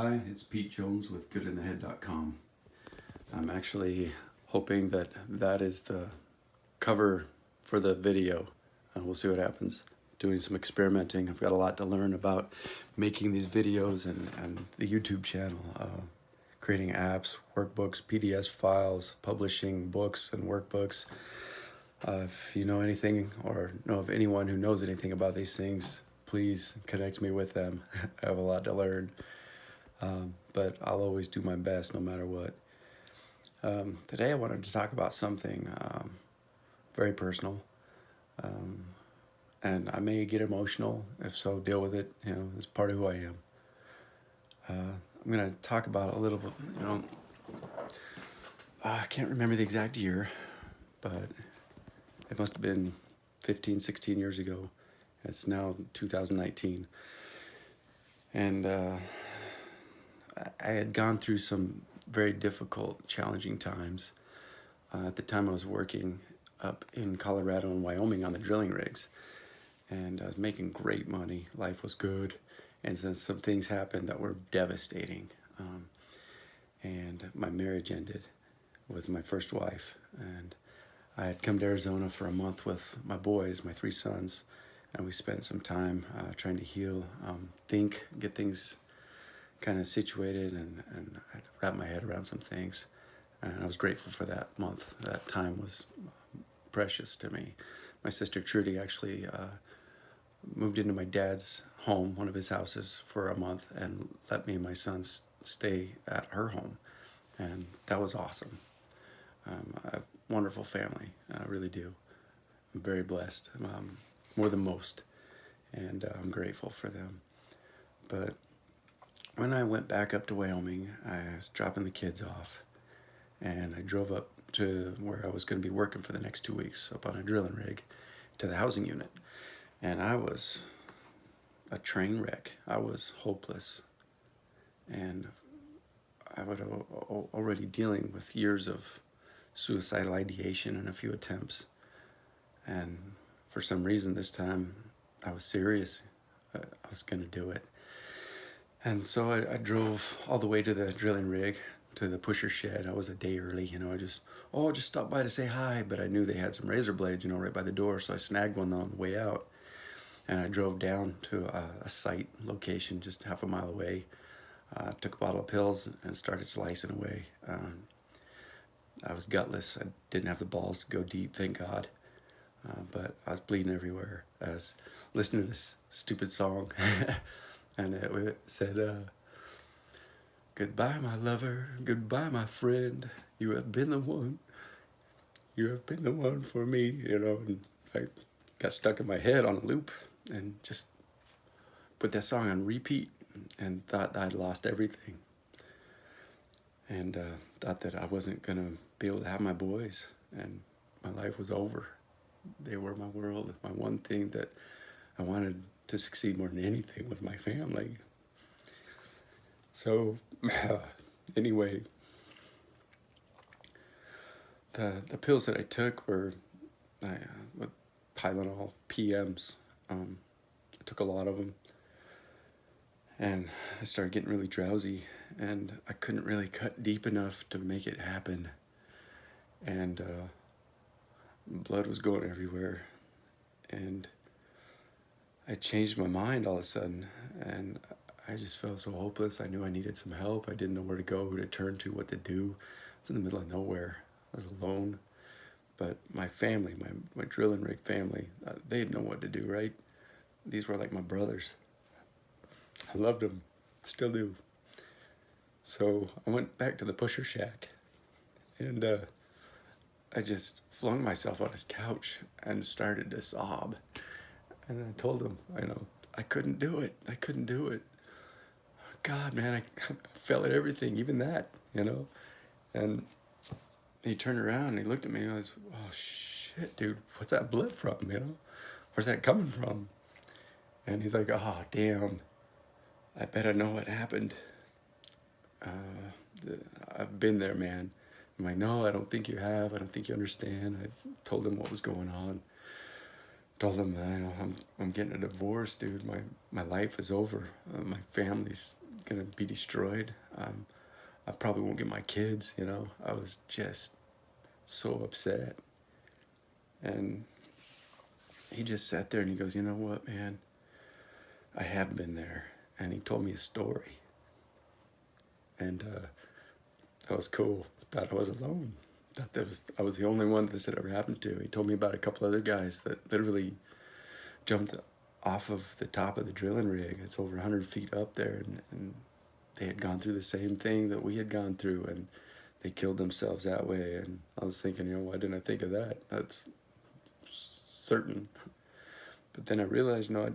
Hi, it's Pete Jones with goodinthehead.com. I'm actually hoping that that is the cover for the video. We'll see what happens. Doing some experimenting. I've got a lot to learn about making these videos and the YouTube channel. Creating apps, workbooks, PDS files, publishing books and workbooks. If you know anything or know of anyone who knows anything about these things, please connect me with them. I have a lot to learn. But I'll always do my best no matter what. Today I wanted to talk about something very personal, and I may get emotional. If so, deal with it. You know, it's part of who I am. I'm going to talk about a little bit, I can't remember the exact year, but it must have been 15, 16 years ago. It's now 2019. And I had gone through some very difficult, challenging times. At the time I was working up in Colorado and Wyoming on the drilling rigs, and I was making great money. Life was good, and then some things happened that were devastating. And my marriage ended with my first wife, and I had come to Arizona for a month with my boys, my 3 sons, and we spent some time trying to heal, get things kind of situated, and I wrapped my head around some things. And I was grateful for that month. That time was precious to me. My sister Trudy actually moved into my dad's home, one of his houses, for a month, and let me and my sons stay at her home. And that was awesome. I have a wonderful family. I really do. I'm very blessed, more than most. And I'm grateful for them. But when I went back up to Wyoming, I was dropping the kids off, and I drove up to where I was going to be working for the next 2 weeks, up on a drilling rig, to the housing unit. And I was a train wreck. I was hopeless. And I was already dealing with years of suicidal ideation and a few attempts. And for some reason this time, I was serious. I was going to do it. And so I drove all the way to the drilling rig, to the pusher shed. I was a day early, I just stopped by to say hi, but I knew they had some razor blades, right by the door, so I snagged one on the way out. And I drove down to a site location just half a mile away, took a bottle of pills and started slicing away. I was gutless. I didn't have the balls to go deep, thank God. But I was bleeding everywhere. I was listening to this stupid song. And it said, goodbye, my lover, goodbye, my friend. You have been the one. You have been the one for me, And I got stuck in my head on a loop and just put that song on repeat and thought I'd lost everything. And thought that I wasn't going to be able to have my boys, and my life was over. They were my world. My one thing that I wanted to succeed more than anything was my family. So anyway, the pills that I took were with Tylenol PMs. I took a lot of them, and I started getting really drowsy, and I couldn't really cut deep enough to make it happen. And blood was going everywhere, and I changed my mind all of a sudden, and I just felt so hopeless. I knew I needed some help. I didn't know where to go, who to turn to, what to do. I was in the middle of nowhere. I was alone. But my family, my drilling rig family, they didn't know what to do, right? These were like my brothers. I loved them, still do. So I went back to the pusher shack, and I just flung myself on his couch and started to sob. And I told him, I couldn't do it. I couldn't do it. God, man, I fell at everything, even that, And he turned around and he looked at me and I was, oh, shit, dude, what's that blood from, Where's that coming from? And he's like, oh, damn, I bet I know what happened. I've been there, man. I'm like, no, I don't think you have. I don't think you understand. I told him what was going on. Told him, I'm getting a divorce, dude. My life is over. My family's gonna be destroyed. I probably won't get my kids, you know. I was just so upset. And he just sat there and he goes, you know what, man? I have been there. And he told me a story. And that was cool. Thought I was alone. Thought I was the only one this had ever happened to. He told me about a couple other guys that literally jumped off of the top of the drilling rig. It's over 100 feet up there, and they had gone through the same thing that we had gone through, and they killed themselves that way. And I was thinking, you know, why didn't I think of that? That's certain. But then I realized, no, I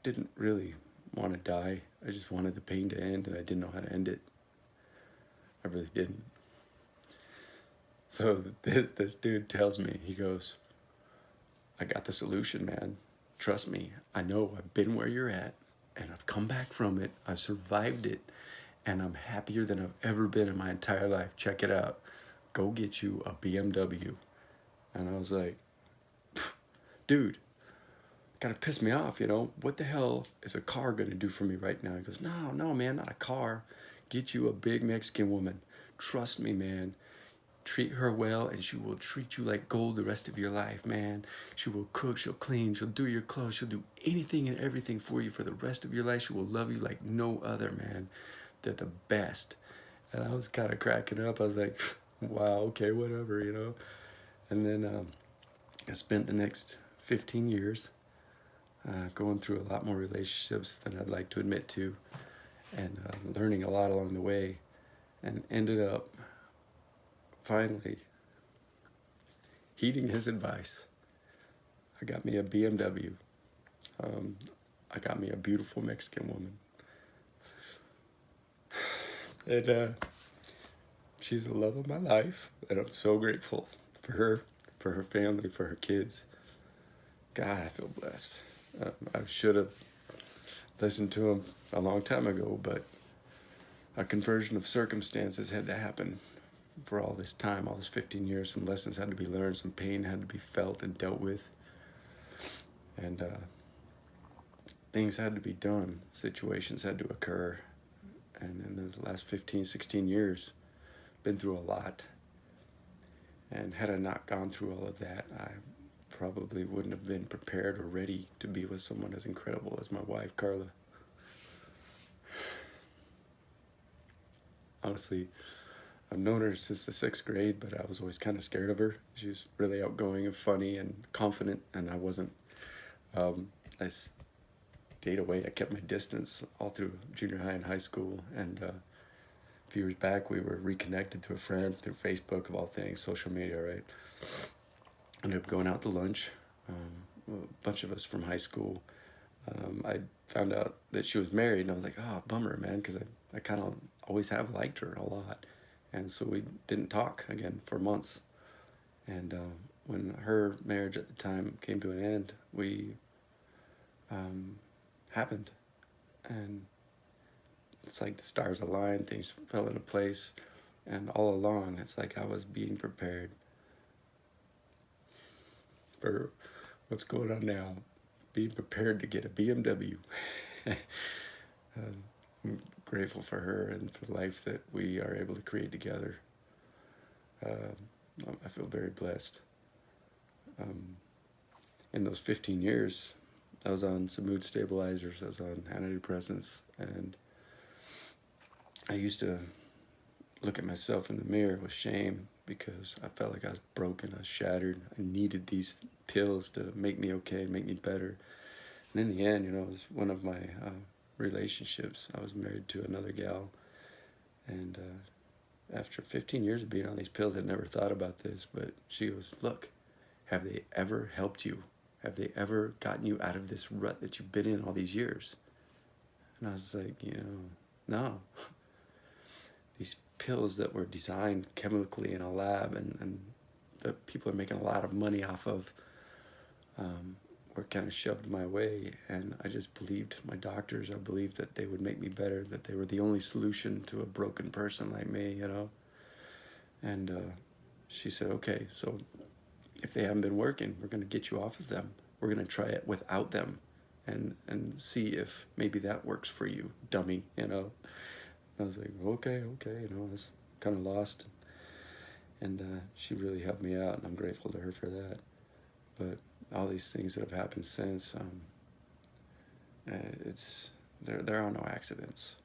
didn't really want to die. I just wanted the pain to end, and I didn't know how to end it. I really didn't. So this dude tells me, he goes, I got the solution, man. Trust me. I know I've been where you're at, and I've come back from it. I've survived it, and I'm happier than I've ever been in my entire life. Check it out. Go get you a BMW. And I was like, dude, kind of pissed me off, you know. What the hell is a car going to do for me right now? He goes, no, man, not a car. Get you a big Mexican woman. Trust me, man. Treat her well, and she will treat you like gold the rest of your life, man. She will cook, she'll clean, she'll do your clothes, she'll do anything and everything for you for the rest of your life. She will love you like no other, man. They're the best. And I was kind of cracking up. I was like, wow, okay, whatever, you know. And then I spent the next 15 years going through a lot more relationships than I'd like to admit to, and learning a lot along the way, and ended up finally heeding his advice. I got me a BMW. I got me a beautiful Mexican woman. And she's the love of my life, and I'm so grateful for her family, for her kids. God, I feel blessed. I should have listened to him a long time ago, but a conversion of circumstances had to happen for all this time, all this 15 years. Some lessons had to be learned, some pain had to be felt and dealt with, and things had to be done, situations had to occur. And in the last 15, 16 years, been through a lot. And had I not gone through all of that, I probably wouldn't have been prepared or ready to be with someone as incredible as my wife, Carla. Honestly, I've known her since the 6th grade, but I was always kind of scared of her. She was really outgoing and funny and confident, and I wasn't. I stayed away. I kept my distance all through junior high and high school. And a few years back, we were reconnected through a friend, through Facebook, of all things, social media, right? Ended up going out to lunch, a bunch of us from high school. I found out that she was married, and I was like, oh, bummer, man, because I kind of always have liked her a lot. And so we didn't talk again for months. And when her marriage at the time came to an end, we happened. And it's like the stars aligned, things fell into place. And all along, it's like I was being prepared for what's going on now, being prepared to get a BMW. I'm grateful for her and for the life that we are able to create together. I feel very blessed. In those 15 years, I was on some mood stabilizers, I was on antidepressants, and I used to look at myself in the mirror with shame because I felt like I was broken, I was shattered. I needed these pills to make me okay, make me better. And in the end, you know, it was one of my relationships. I was married to another gal, and after 15 years of being on these pills, I'd never thought about this, but she goes, look, have they ever helped you? Have they ever gotten you out of this rut that you've been in all these years? And I was like, you know, no. These pills that were designed chemically in a lab and that people are making a lot of money off of were kind of shoved my way. And I just believed my doctors. I believed that they would make me better, that they were the only solution to a broken person like me, you know. And she said, okay, so if they haven't been working, we're going to get you off of them. We're going to try it without them and see if maybe that works for you, dummy, you know. I was like, okay, I was kind of lost. And she really helped me out, and I'm grateful to her for that. But all these things that have happened since, it's there are no accidents.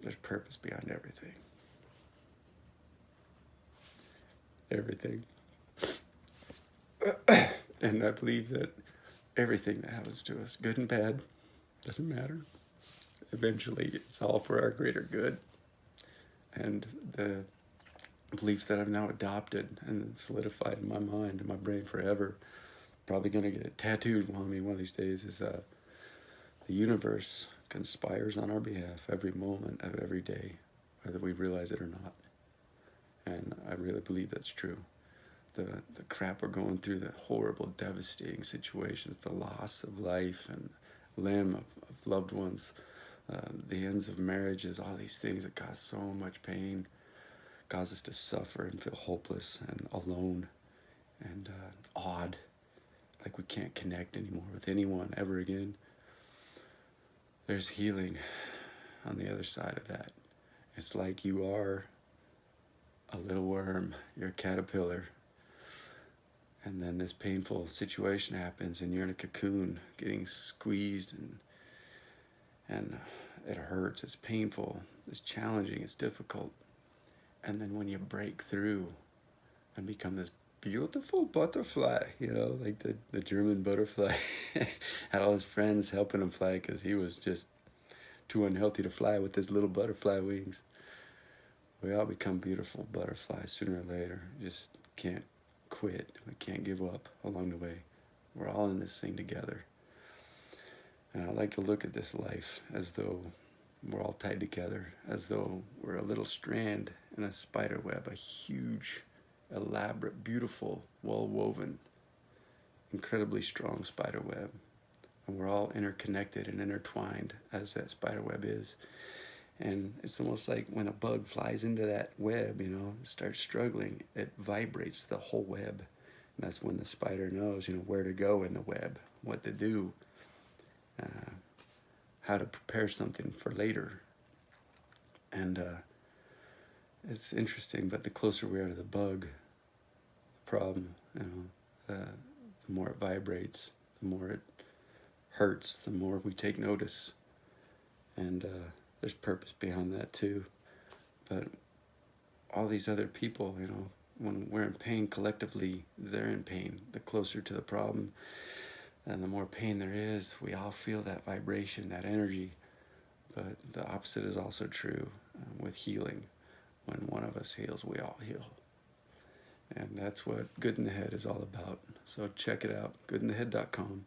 There's purpose behind everything. Everything. And I believe that everything that happens to us, good and bad, doesn't matter. Eventually, it's all for our greater good. And the belief that I've now adopted and solidified in my mind and my brain forever, probably going to get it tattooed on me one of these days, is the universe conspires on our behalf every moment of every day, whether we realize it or not. And I really believe that's true. The crap we're going through, the horrible, devastating situations, the loss of life and limb of loved ones, the ends of marriages, all these things that cause so much pain, cause us to suffer and feel hopeless and alone and odd, like we can't connect anymore with anyone ever again. There's healing on the other side of that. It's like you are a little worm, you're a caterpillar, and then this painful situation happens and you're in a cocoon getting squeezed, and it hurts, it's painful, it's challenging, it's difficult. And then when you break through and become this beautiful butterfly, like the German butterfly, had all his friends helping him fly because he was just too unhealthy to fly with his little butterfly wings. We all become beautiful butterflies sooner or later. Just can't quit. We can't give up along the way. We're all in this thing together. And I like to look at this life as though we're all tied together, as though we're a little strand in a spider web, a huge, elaborate, beautiful, well-woven, incredibly strong spider web. And we're all interconnected and intertwined as that spider web is. And it's almost like when a bug flies into that web, starts struggling, it vibrates the whole web. And that's when the spider knows, where to go in the web, what to do, how to prepare something for later. And it's interesting, but the closer we are to the bug, the problem, the more it vibrates, the more it hurts, the more we take notice. And there's purpose behind that too. But all these other people, when we're in pain collectively, they're in pain. The closer to the problem and the more pain there is, we all feel that vibration, that energy. But the opposite is also true with healing. When one of us heals, we all heal. And that's what Good in the Head is all about. So check it out, goodinthehead.com.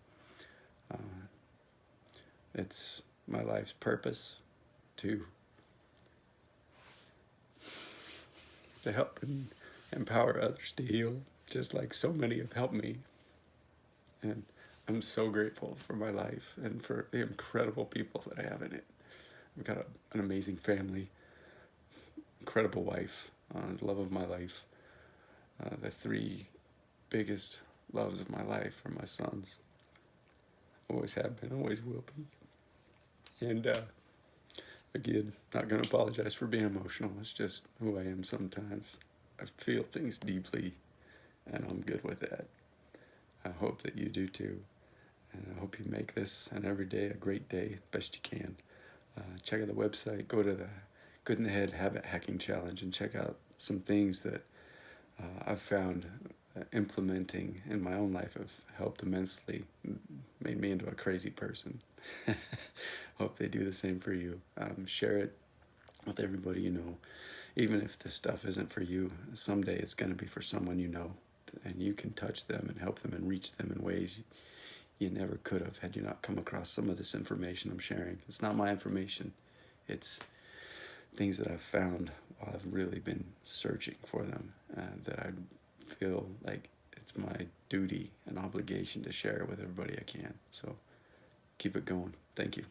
It's my life's purpose to help and empower others to heal, just like so many have helped me. And I'm so grateful for my life and for the incredible people that I have in it. I've got an amazing family, incredible wife, the love of my life. The three biggest loves of my life are my sons. Always have been, always will be. And again, not going to apologize for being emotional. It's just who I am sometimes. I feel things deeply, and I'm good with that. I hope that you do too. And I hope you make this and every day a great day, best you can. Check out the website, go to the Good in the Head Habit Hacking Challenge, and check out some things that I've found implementing in my own life have helped immensely, made me into a crazy person. Hope they do the same for you. Share it with everybody you know. Even if this stuff isn't for you, someday it's going to be for someone you know, and you can touch them and help them and reach them in ways you never could have had you not come across some of this information I'm sharing. It's not my information. It's things that I've found while I've really been searching for them, that I feel like it's my duty and obligation to share with everybody I can. So keep it going. Thank you.